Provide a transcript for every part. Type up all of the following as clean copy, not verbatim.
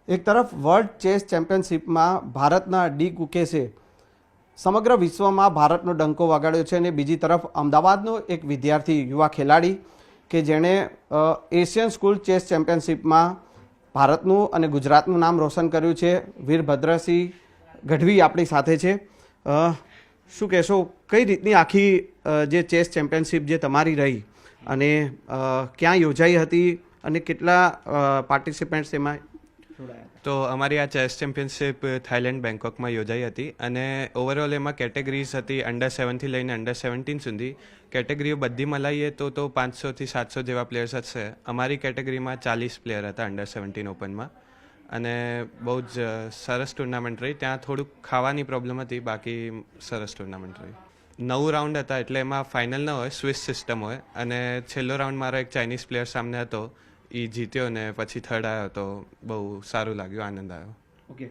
એક તરફ world chess ચેમ્પિયનશિપમાં ભારતના ડી કુકેશે સમગ્ર વિશ્વમાં ભારતનો ડંકો વગાડ્યો છે અને બીજી તરફ અમદાવાદનો એક વિદ્યાર્થી યુવા ખેલાડી કે જેણે એશિયન સ્કૂલ ચેસ ચેમ્પિયનશિપમાં ભારતનું અને ગુજરાતનું નામ રોશન કર્યું છે. વીરભદ્રસિંહ ગઢવી આપણી સાથે છે. શું કહેશો, કઈ રીતની આખી જે ચેસ ચેમ્પિયનશિપ જે તમારી રહી અને ક્યાં યોજાઈ હતી અને કેટલા પાર્ટિસિપન્ટ્સ એમાં જોડાયા? તો અમારી આ ચેસ ચેમ્પિયનશિપ થાઈલેન્ડ બેંકોકમાં યોજાઈ હતી અને ઓવરઓલ એમાં કેટેગરીઝ હતી અંડર 7થી લઈને અંડર 17 સુધી. કેટેગરીઓ બધી મલાઈએ તો 500થી 700 જેવા પ્લેયર્સ હશે. અમારી કેટેગરીમાં 40 પ્લેયર હતા અંડર 17 ઓપનમાં અને બહુ જ સરસ ટુર્નામેન્ટ રહી. ત્યાં થોડુંક ખાવાની પ્રોબ્લેમ હતી, બાકી સરસ ટુર્નામેન્ટ રહી. 9 રાઉન્ડ હતા એટલે એમાં ફાઇનલ ન હોય, સ્વિસ સિસ્ટમ હોય અને છેલ્લો રાઉન્ડ મારો એક ચાઇનીઝ પ્લેયર સામે હતો, એ જીત્યો ને પછી થર્ડ આવ્યો તો બહુ સારું લાગ્યું, આનંદ આવ્યો. ઓકે,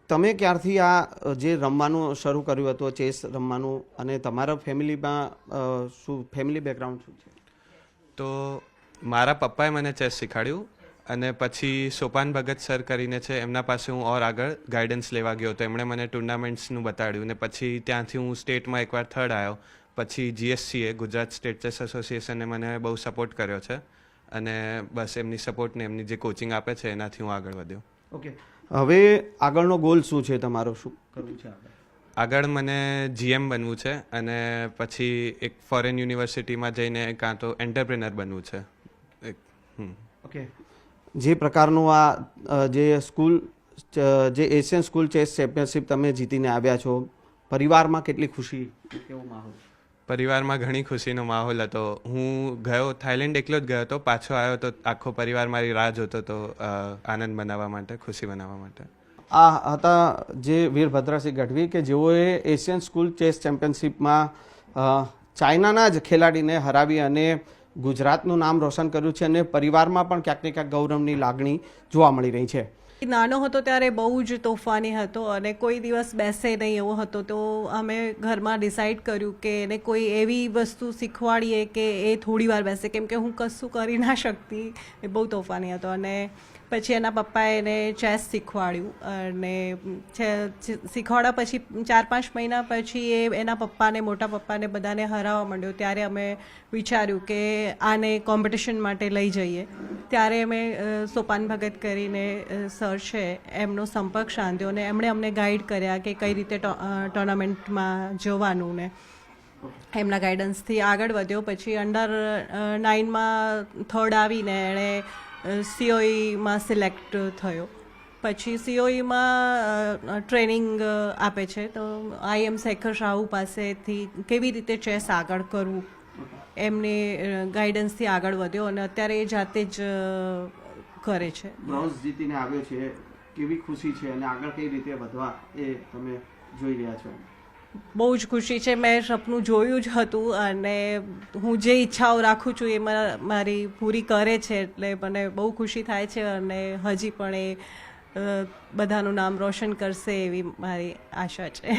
તમે ક્યારથી આ જે રમવાનું શરૂ કર્યું હતું, ચેસ રમવાનું, અને તમારા ફેમિલીમાં શું ફેમિલી બેકગ્રાઉન્ડ શું છે? તો મારા પપ્પાએ મને ચેસ શીખવાડ્યું અને પછી સોપાન ભગત સર કરીને છે, એમના પાસે હું ઓર આગળ ગાઈડન્સ લેવા ગયો તો એમણે મને ટુર્નામેન્ટ્સનું બતાડ્યું ને પછી ત્યાંથી હું સ્ટેટમાં એકવાર થર્ડ આવ્યો. પછી GSCA ગુજરાત સ્ટેટ ચેસ એસોસિએશને મને બહુ સપોર્ટ કર્યો છે અને બસ એમની સપોર્ટ ને એમની જે કોચિંગ આપે છે એનાથી હું આગળ વધ્યો. ઓકે, હવે આગળનો ગોલ શું છે તમારો? શું કરવું છે આગળ મને GM બનવું છે અને પછી એક ફોરેન યુનિવર્સિટીમાં જઈને કાં તો એન્ટરપ્રેનર બનવું છે. ઓકે, જે પ્રકારનું આ જે સ્કૂલ જે એશિયન સ્કૂલ ચેસ ચેમ્પિયનશિપ તમે જીતીને આવ્યા છો, પરિવારમાં કેટલી ખુશી, કેવો માહોલ? પરિવારમાં ઘણી ખુશીનો માહોલ હતો. હું ગયો થાઈલેન્ડ એકલો જ ગયો હતો, પાછો આવ્યો તો આખો પરિવાર મારી રાહ જોતો હતો આનંદ બનાવવા માટે, ખુશી બનાવવા માટે. આ હતા જે વીરભદ્રસિંહ ગઢવી કે જેઓએ એશિયન સ્કૂલ ચેસ ચેમ્પિયનશિપમાં ચાઇનાના જ ખેલાડીને હરાવી અને ગુજરાતનું નામ રોશન કર્યું છે અને પરિવારમાં પણ ક્યાંક ને ક્યાંક ગૌરવની લાગણી જોવા મળી રહી છે. નાનો હતો ત્યારે બહુ જ તોફાની હતો અને કોઈ દિવસ બેસે નહીં એવો હતો. તો અમે ઘરમાં ડિસાઈડ કર્યું કે એને કોઈ એવી વસ્તુ શીખવાડીએ કે એ થોડી વાર બેસે, કેમ કે હું કશું કરી ના શકતી, એ બહુ તોફાની હતો. અને પછી એના પપ્પાએ એને ચેસ શીખવાડ્યું અને શીખવાડ્યા પછી 4-5 મહિના પછી એ એના પપ્પાને, મોટા પપ્પાને બધાને હરાવવા માંડ્યો. ત્યારે અમે વિચાર્યું કે આને કોમ્પિટિશન માટે લઈ જઈએ. ત્યારે અમે સોપાન ભગત કરીને સર છે એમનો સંપર્ક સાધ્યો અને એમણે અમને ગાઈડ કર્યા કે કઈ રીતે ટુર્નામેન્ટમાં જવાનું ને એમના ગાઈડન્સથી આગળ વધ્યો. પછી અંડર 9માં થર્ડ આવીને એણે COEમાં સિલેક્ટ થયો. પછી COEમાં ટ્રેનિંગ આપે છે, તો IM શેખર શાહુ પાસેથી કેવી રીતે ચેસ આગળ કરવું એમની ગાઈડન્સથી આગળ વધ્યો અને અત્યારે એ જાતે જ કરે છે. બ્રોન્ઝ જીતીને આવ્યો છે, કેવી ખુશી છે અને આગળ કઈ રીતે વધવા એ તમે જોઈ રહ્યા છો? બહુ જ ખુશી છે. મેં સપનું જોયું જ હતું અને હું જે ઈચ્છાઓ રાખું છું એ મારી પૂરી કરે છે, એટલે મને બહુ ખુશી થાય છે અને હજી પણ એ બધાનું નામ રોશન કરશે એવી મારી આશા છે.